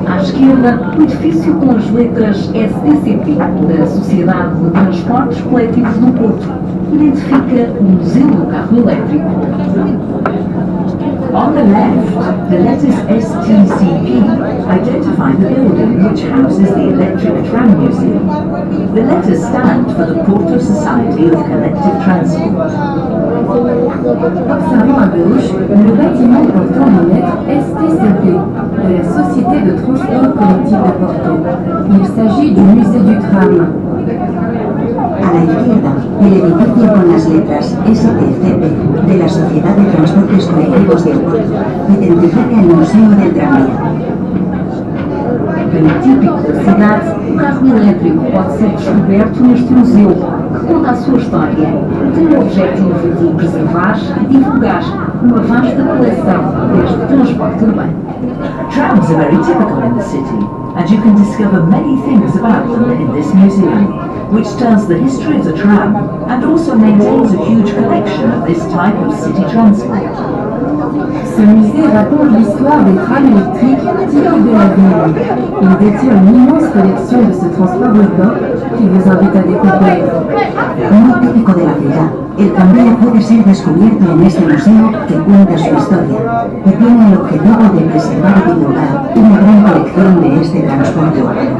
À esquerda, o edifício com as letras STCP, da Sociedade de Transportes Coletivos do Porto, identifica o Museu do Carro Elétrico. On the left, the letters STCP identify the building which houses the Electric Tram Museum. The letters stand for the Porto Society of Collective Transport. Observons à gauche le bâtiment portant les lettres STCP de la Société de Transport Collectif de Porto. Il s'agit du musée du tram. A la izquierda, el edificio con las letras STCP de la Sociedad de Transportes Colectivos de Porto identifica el Museu del Tranvía. Bem típico da cidade, o carro elétrico pode ser descoberto neste museu, que conta a sua história e tem o objetivo de preservar e divulgar uma vasta coleção deste transporte urbano. Trams are very typical in the city, and you can discover many things about them in this museum, which tells the history of the tram and also maintains a huge collection of this type of city transport. Ce musée raconte l'histoire des trams électriques typiques de la ville. Il détient une immense collection de ce transport urbain qui vous invite à découvrir. Muy típico de la ciudad, el tranvía puede ser descubierto en este museo que cuenta su historia y tiene el objetivo de preservar y divulgar una gran colección de este transporte urbano.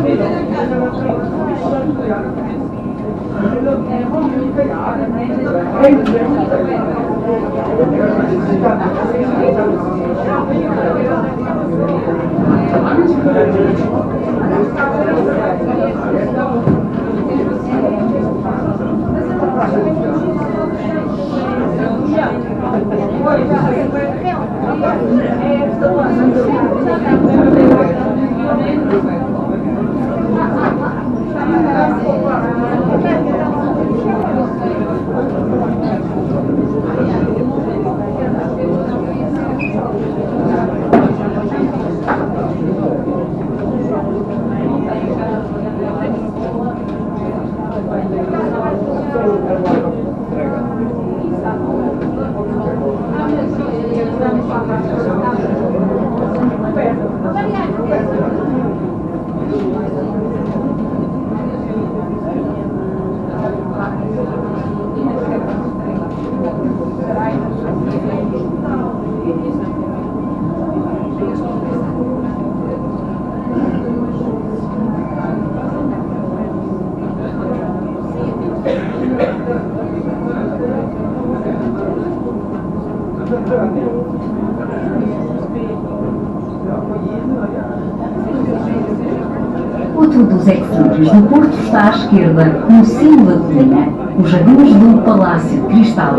Outro dos equilíbrios do Porto está à esquerda, no cimo da colina, os jardins do Palácio de Cristal.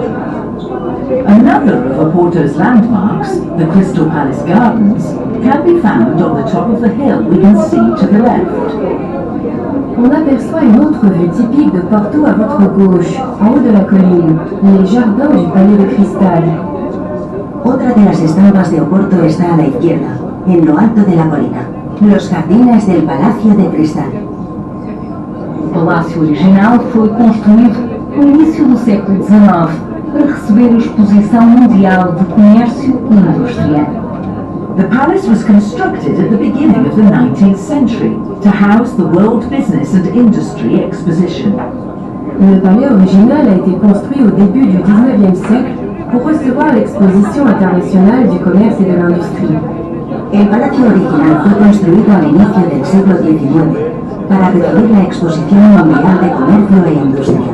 Another of Porto's landmarks, the Crystal Palace Gardens, can be found on the top of the hill we can see to the left. On aperçoit une autre vue typique de Porto à votre gauche, en haut de la colline, les jardins du Palais de Cristal. Otra de las estampas de Oporto está a la izquierda, en lo alto de la colina, los jardines del Palacio de Cristal. O palácio original foi construído no início do século XIX para receber a Exposição Mundial de Comércio e Indústria. The palace was constructed at the beginning of the 19th century to house the World Business and Industry Exposition. Le palais original a été construit au début du 19e siècle pour recevoir l'exposition internationale du commerce et de l'industrie. El palacio original fue construido al inicio del siglo XIX para recibir la Exposición Mundial de Comercio e Industria.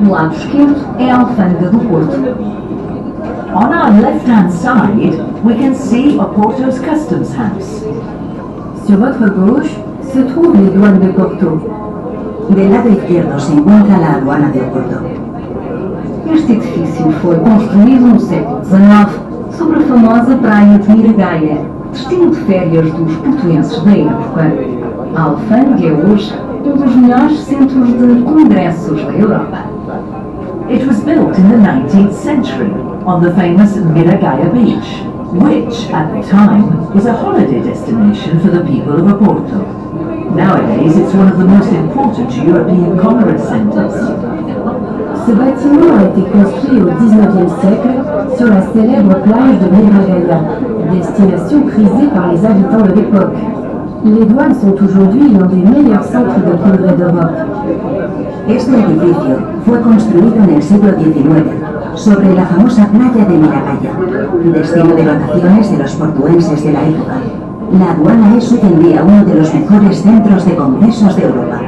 Do lado esquerdo é a alfândega do Porto. On our left-hand side, we can see Porto's customs house. Sur votre gauche se trouvent les douanes de Porto. Del lado izquierdo se encuentra la aduana de Porto. Este edifício foi construído no século XIX sobre a famosa praia de Miragaia, destino de férias dos portuenses da época. A alfândega é hoje um dos melhores centros de congressos da Europa. It was built in the 19th century on the famous Miragaia beach, which, at the time, was a holiday destination for the people of Porto. Nowadays, it's one of the most important European congress centers. Ce bâtiment a été construit au XIXe siècle sur la célèbre plage de Miragaia, destination prisée par les habitants de l'époque. Les douanes sont aujourd'hui l'un des meilleurs centres de congrès d'Europe. Este edificio fue construido en el siglo XIX sobre la famosa playa de Miragaia, destino de vacaciones de los portuenses de la época. La aduana es hoy en día uno de los mejores centros de congresos de Europa.